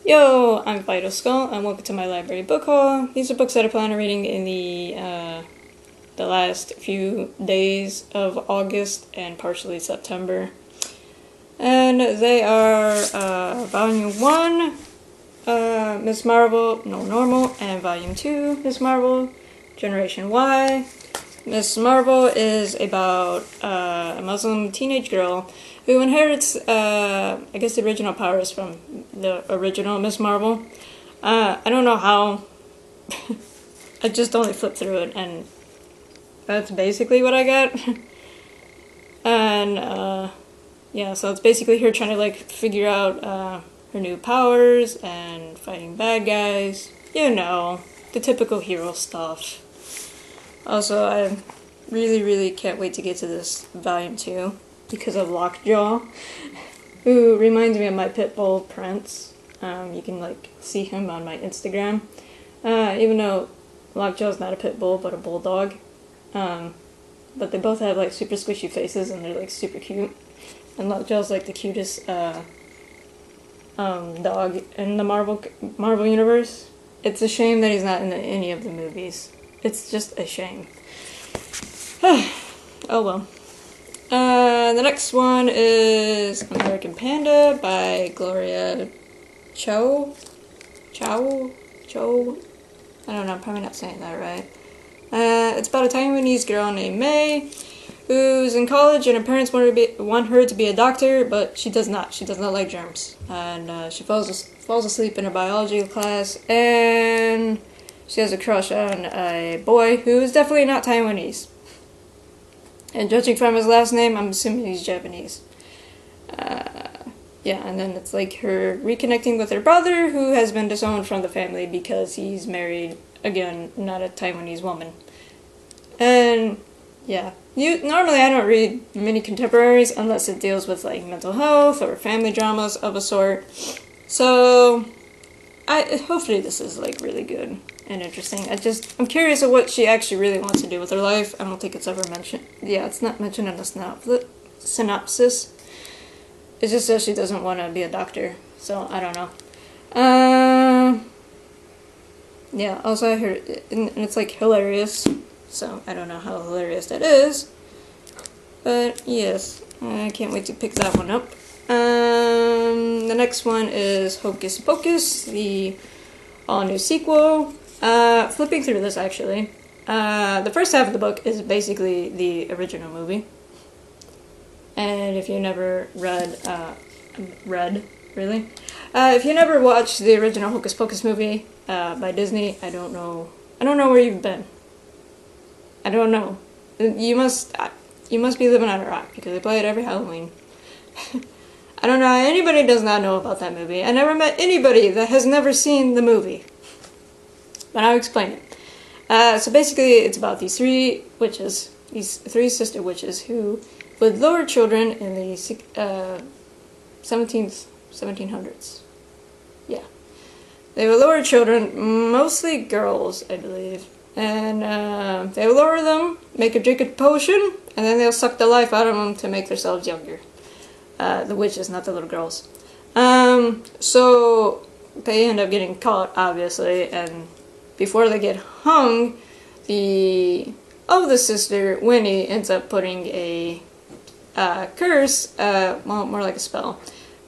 Yo, I'm Vital Skull, and welcome to my library book haul. These are books that I plan on reading in the last few days of August and partially September. And they are Volume 1, Ms. Marvel, No Normal, and Volume 2, Ms. Marvel, Generation Y. Ms. Marvel is about a Muslim teenage girl who inherits, I guess, the original powers from the original Ms. Marvel. I don't know how. I just only flipped through it, and that's basically what I got. And, yeah, so it's basically her trying to, figure out her new powers and fighting bad guys. You know, the typical hero stuff. Also, I really can't wait to get to this Volume 2 because of Lockjaw, who reminds me of my pit bull, Prince. You can, see him on my Instagram. Even though Lockjaw's not a pit bull, but a bulldog. But they both have, super squishy faces, and they're, super cute. And Lockjaw's, the cutest, dog in the Marvel Universe. It's a shame that he's not in any of the movies. It's just a shame. Oh well. The next one is American Panda by Gloria Cho. I don't know, I'm probably not saying that right. It's about a Taiwanese girl named May who's in college, and her parents want her to be a doctor, but she does not. She does not like germs. And she falls asleep in her biology class, and she has a crush on a boy who is definitely not Taiwanese. And judging from his last name, I'm assuming he's Japanese. Yeah, and then it's her reconnecting with her brother, who has been disowned from the family because he's married, again, not a Taiwanese woman. And, yeah. Normally I don't read many contemporaries unless it deals with, mental health or family dramas of a sort. So, hopefully this is, really good and interesting. I'm curious of what she actually really wants to do with her life. I don't think it's ever mentioned. Yeah, it's not mentioned in the synopsis. It just says she doesn't want to be a doctor, so I don't know. Yeah, also I heard, and it's hilarious, so I don't know how hilarious that is. But yes, I can't wait to pick that one up. The next one is Hocus Pocus, the all-new sequel. Flipping through this, actually. The first half of the book is basically the original movie. And if you never if you never watched the original Hocus Pocus movie by Disney, I don't know where you've been. I don't know. You must be living on a rock, because they play it every Halloween. I don't know how anybody does not know about that movie. I never met anybody that has never seen the movie. But I'll explain it. So basically, it's about these three sister witches, who would lure children in the 1700s. Yeah. They would lure children, mostly girls, I believe. And they would lure them, make them drink a potion, and then they'll suck the life out of them to make themselves younger. The witches, not the little girls. So they end up getting caught, obviously, and before they get hung, the oldest sister, Winnie, ends up putting a curse, more like a spell,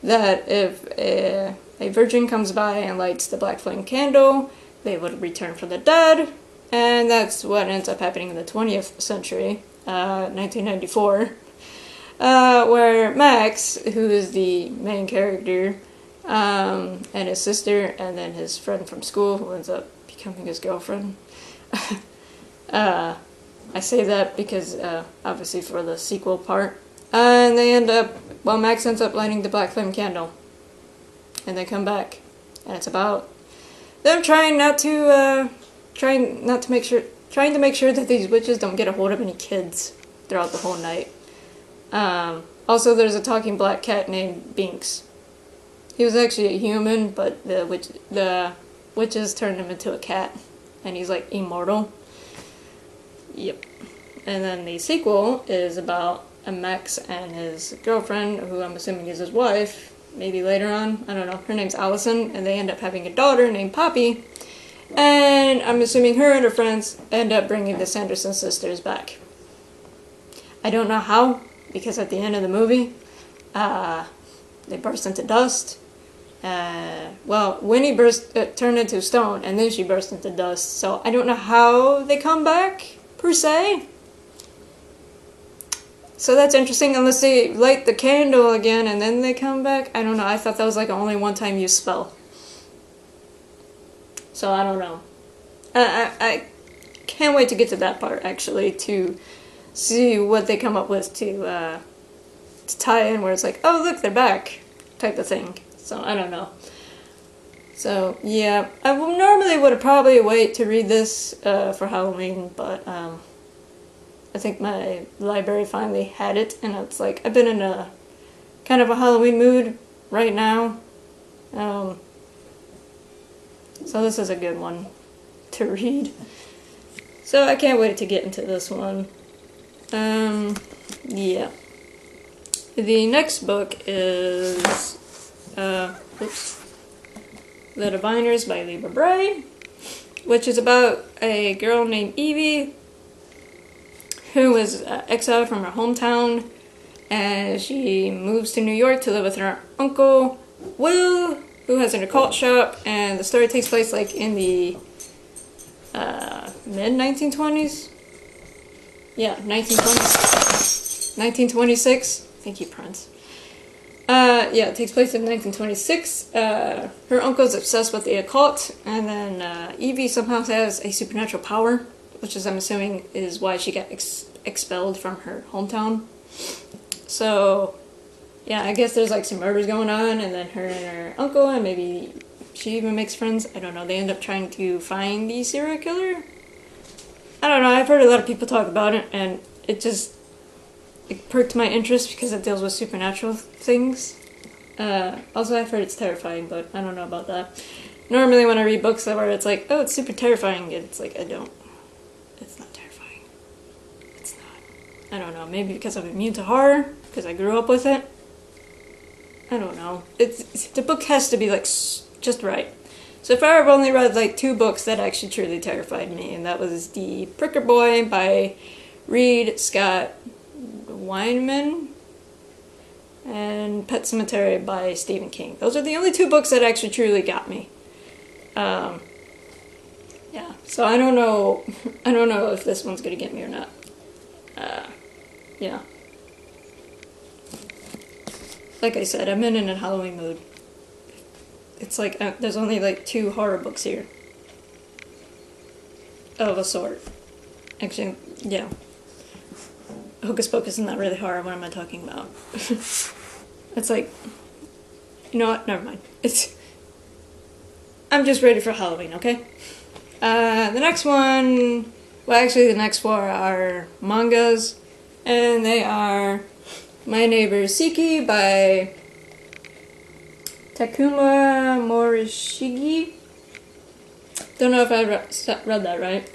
that if a virgin comes by and lights the black flame candle, they would return from the dead, and that's what ends up happening in the 20th century, 1994, where Max, who is the main character, and his sister, and then his friend from school, who ends up becoming his girlfriend. I say that because, obviously for the sequel part. And they Max ends up lighting the black flame candle. And they come back. And it's about them trying to make sure that these witches don't get a hold of any kids throughout the whole night. Also, there's a talking black cat named Binks. He was actually a human, but the witches turned him into a cat, and he's immortal. Yep. And then the sequel is about Max and his girlfriend, who I'm assuming is his wife, maybe later on. I don't know. Her name's Allison, and they end up having a daughter named Poppy. And I'm assuming her and her friends end up bringing the Sanderson sisters back. I don't know how, because at the end of the movie, they burst into dust. Well, Winnie turned into stone, and then she burst into dust. So I don't know how they come back, per se. So that's interesting, unless they light the candle again and then they come back. I don't know, I thought that was like an only one-time use spell. So I don't know. I can't wait to get to that part, actually, to see what they come up with to tie in, where it's like, oh look, they're back, type of thing. So I don't know. So yeah, I normally would have probably wait to read this for Halloween, but I think my library finally had it, and it's like, I've been in a kind of a Halloween mood right now. So this is a good one to read. So I can't wait to get into this one. Yeah. The next book is The Diviners by Libra Bray, which is about a girl named Evie who was exiled from her hometown, and she moves to New York to live with her uncle, Will, who has an occult shop, and the story takes place like in the mid-1920s? Yeah, 1920s. 1926. Thank you, Prince. Yeah, it takes place in 1926. Her uncle's obsessed with the occult, and then Evie somehow has a supernatural power, which is, I'm assuming, is why she got expelled from her hometown. So, yeah, I guess there's like some murders going on, and then her and her uncle, and maybe she even makes friends. I don't know. They end up trying to find the serial killer. I don't know. I've heard a lot of people talk about it, and it perked my interest because it deals with supernatural things. Also, I've heard it's terrifying, but I don't know about that. Normally when I read books where it's like, oh, it's super terrifying, it's like, it's not terrifying. It's not. I don't know. Maybe because I'm immune to horror, because I grew up with it. I don't know. The book has to be like just right. So far I've only read like 2 books that actually truly terrified me, and that was The Pricker Boy by Reed Scott Weinman and Pet Sematary by Stephen King. Those are the only 2 books that actually truly got me. Yeah, so I don't know if this one's gonna get me or not. Yeah. Like I said, I'm in a Halloween mood. It's like, there's only like 2 horror books here. Of a sort. Actually, yeah. Hocus Pocus is not really horror, what am I talking about? It's like, you know what, never mind. I'm just ready for Halloween, okay? The next one, well actually the next 4 are mangas, and they are My Neighbor Siki by Takuma Morishige. Don't know if I read that right.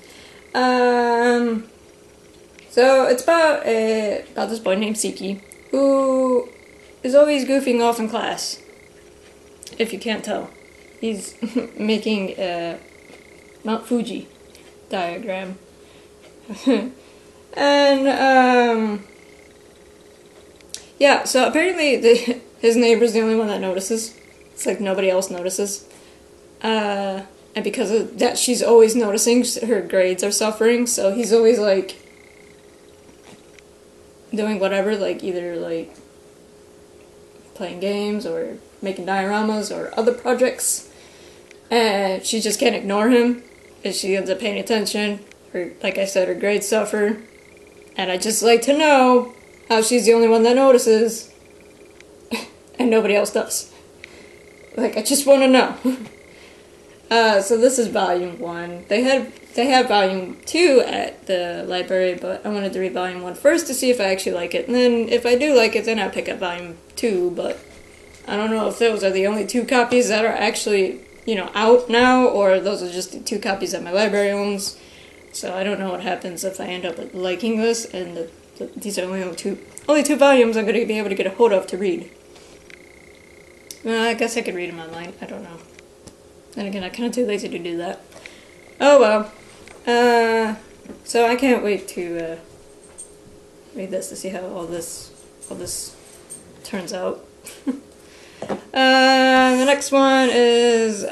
So it's about this boy named Siki, who is always goofing off in class. If you can't tell. He's making a Mount Fuji diagram. And, yeah, so apparently his neighbor's the only one that notices. It's like nobody else notices. And because of that, she's always noticing her grades are suffering, so he's always, like, doing whatever, like, either, like, playing games or making dioramas or other projects. And she just can't ignore him, and she ends up paying attention. Like I said, her grades suffer. And I just like to know how she's the only one that notices, and nobody else does. Like, I just want to know. So this is volume 1. They have volume 2 at the library, but I wanted to read volume 1 first to see if I actually like it. And then if I do like it, then I'll pick up volume 2, but I don't know if those are the only 2 copies that are actually, out now, or those are just the 2 copies that my library owns. So I don't know what happens if I end up liking this, and these are only 2 volumes I'm going to be able to get a hold of to read. Well, I guess I could read them online. I don't know. Then again, I'm kind of too lazy to do that. Oh well. So I can't wait to read this to see how all this turns out. The next one is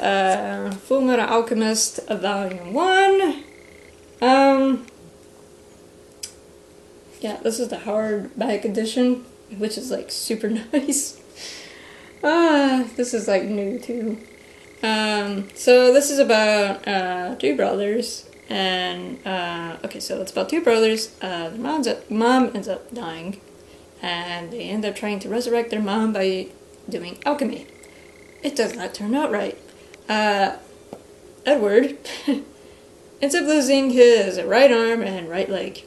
Full Metal Alchemist Volume 1. Yeah, this is the hardback edition, which is like super nice. This is like new too. So this is about two brothers, and okay, so it's about two brothers. Their mom ends up dying, and they end up trying to resurrect their mom by doing alchemy. It does not turn out right. Edward ends up losing his right arm and right leg.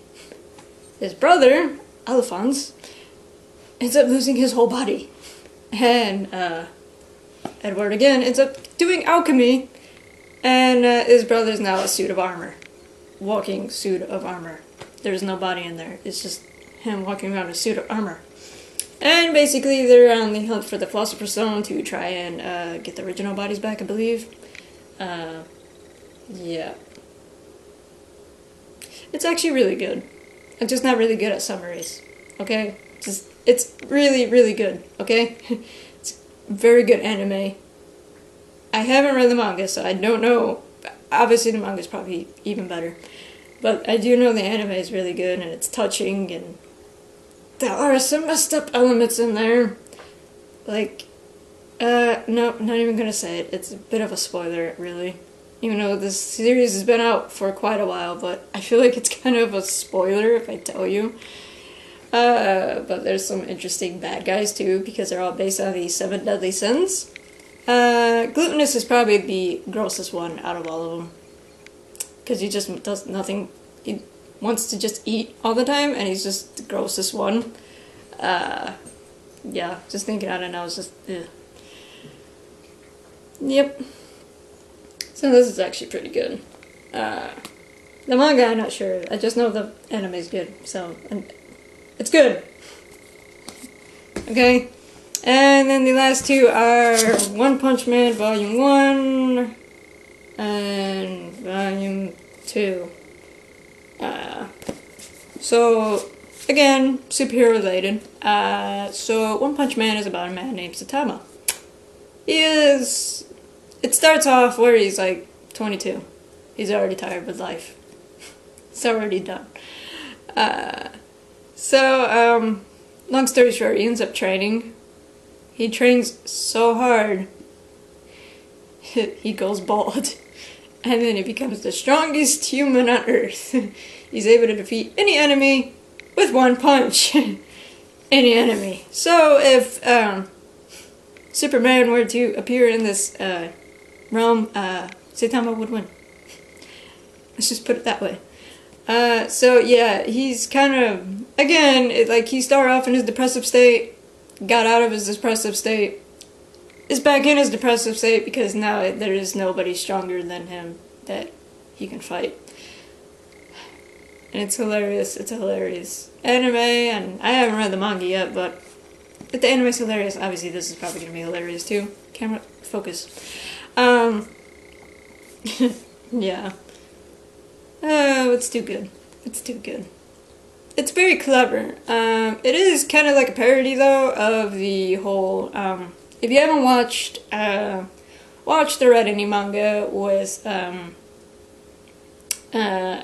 His brother, Alphonse, ends up losing his whole body. And Edward again ends up doing alchemy, and his brother's now a suit of armor. Walking suit of armor. There's no body in there. It's just him walking around in a suit of armor. And basically they're on the hunt for the Philosopher's Stone to try and get the original bodies back, I believe. Yeah. It's actually really good. I'm just not really good at summaries. Okay? It's really, really good. Okay? It's very good anime. I haven't read the manga, so I don't know. Obviously the manga is probably even better. But I do know the anime is really good, and it's touching, and there are some messed up elements in there. Like, no, not even gonna say it. It's a bit of a spoiler, really. Even though this series has been out for quite a while, but I feel like it's kind of a spoiler if I tell you. But there's some interesting bad guys too, because they're all based on the 7 deadly sins. Glutinous is probably the grossest one out of all of them. Because he just does nothing. He wants to just eat all the time, and he's just the grossest one. Yeah, just thinking out of it now is just, ugh. Yep. So this is actually pretty good. The manga, I'm not sure. I just know the anime is good, so it's good. Okay? And then the last two are One Punch Man Volume 1 and Volume 2. So, again, superhero related. So One Punch Man is about a man named Saitama. It starts off where he's like 22. He's already tired with life. It's already done. Long story short, he ends up training. He trains so hard, he goes bald. And then he becomes the strongest human on Earth. He's able to defeat any enemy with one punch. Any enemy. So if Superman were to appear in this realm, Saitama would win. Let's just put it that way. So yeah, he's kind of, again, he started off in his depressive state, got out of his depressive state, is back in his depressive state because now there is nobody stronger than him that he can fight. And it's hilarious. It's a hilarious anime, and I haven't read the manga yet, but if the anime's hilarious, obviously this is probably going to be hilarious too. Camera, focus. Yeah. It's too good. It's too good. It's very clever. It is kind of like a parody, though, of the whole, if you haven't watched or read any manga with, I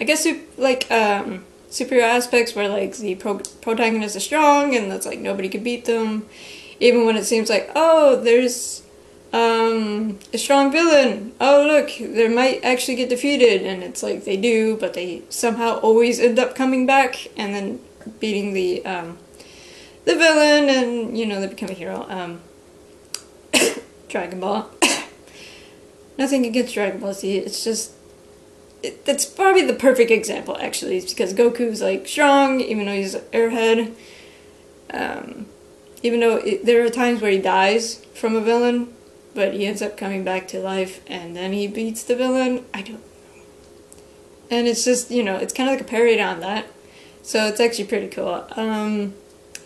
guess, superhero aspects where, like, the protagonist is strong and that's, like, nobody can beat them, even when it seems like, oh, there's a strong villain. Oh, look, they might actually get defeated, and it's like they do, but they somehow always end up coming back and then beating the villain, and they become a hero. Dragon Ball. Nothing against Dragon Ball Z. It's just that's probably the perfect example, actually. It's because Goku's like strong, even though he's an airhead. Even though there are times where he dies from a villain, but he ends up coming back to life, and then he beats the villain. I don't know. And it's just, it's kind of like a parody on that. So it's actually pretty cool.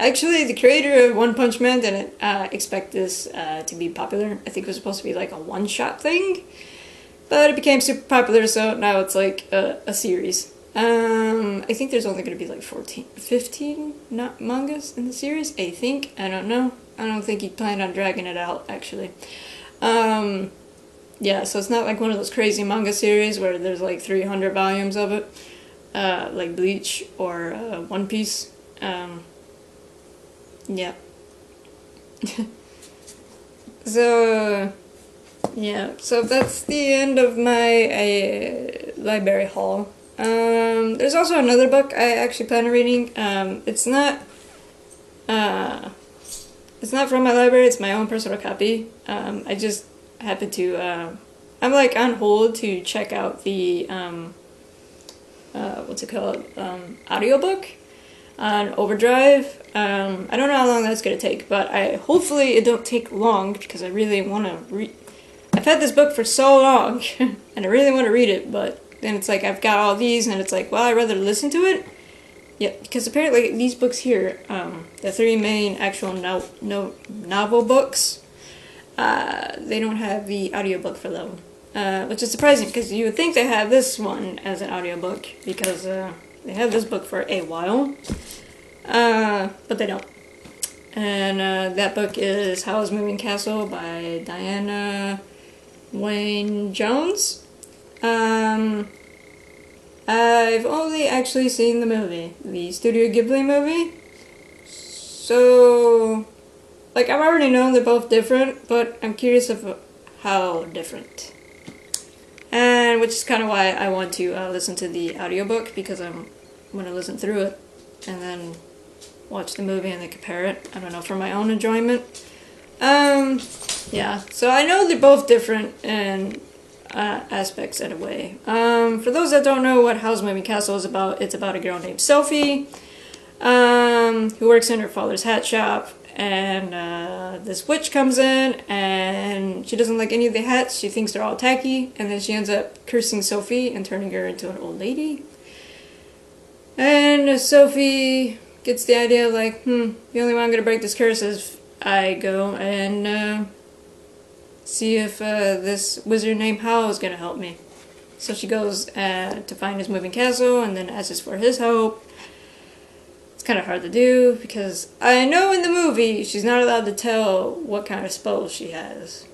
Actually, the creator of One Punch Man didn't expect this to be popular. I think it was supposed to be like a one-shot thing, but it became super popular, so now it's like a series. I think there's only going to be like 15 not mangas in the series, I think. I don't know. I don't think he planned on dragging it out, actually. Yeah, so it's not like one of those crazy manga series where there's like 300 volumes of it, like Bleach or One Piece. Yeah. So, yeah, so that's the end of my library haul. There's also another book I actually plan on reading. It's not from my library, it's my own personal copy. I just happened to, I'm like on hold to check out the, what's it called, audiobook on Overdrive. I don't know how long that's gonna take, but hopefully it don't take long, because I really want to read. I've had this book for so long, and I really want to read it, but then it's like I've got all these, and it's like, well, I'd rather listen to it. Yeah, because apparently these books here, the three main actual novel books, they don't have the audiobook for them, which is surprising, because you would think they have this one as an audiobook, because they have this book for a while, but they don't. And that book is Howl's Moving Castle by Diana Wynne Jones. I've only actually seen the movie, the Studio Ghibli movie. So, like, I've already known they're both different, but I'm curious of how different. And which is kind of why I want to listen to the audiobook, because I'm going to listen through it and then watch the movie and then compare it. I don't know, for my own enjoyment. Yeah, so I know they're both different in aspects in a way. For those that don't know what Howl's Moving Castle is about, it's about a girl named Sophie, who works in her father's hat shop, and this witch comes in, and she doesn't like any of the hats. She thinks they're all tacky, and then she ends up cursing Sophie and turning her into an old lady. And Sophie gets the idea, like, the only way I'm gonna break this curse is I go and see if this wizard named Howl is gonna help me. So she goes to find his moving castle, and then asks for his help. It's kind of hard to do, because I know in the movie she's not allowed to tell what kind of spells she has.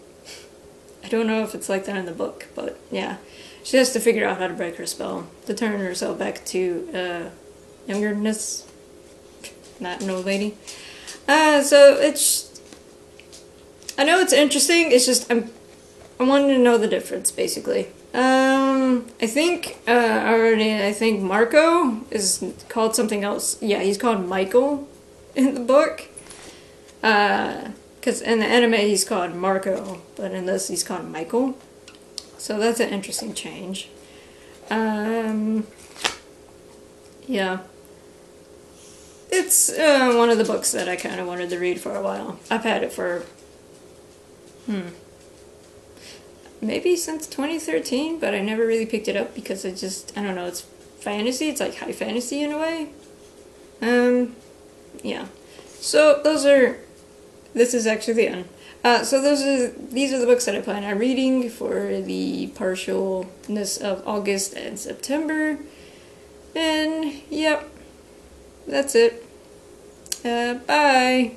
I don't know if it's like that in the book, but yeah. She has to figure out how to break her spell, to turn herself back to youngerness, not an old lady. So it's... I know it's interesting, it's just I wanted to know the difference, basically. I think Marco is called something else. Yeah, he's called Michael in the book. Because in the anime he's called Marco, but in this he's called Michael. So that's an interesting change. Yeah. It's one of the books that I kind of wanted to read for a while. I've had it for... maybe since 2013, but I never really picked it up because I don't know, it's fantasy, it's like high fantasy in a way. Yeah. So this is actually the end. So these are the books that I plan on reading for the partialness of August and September. And, yep, that's it. Bye!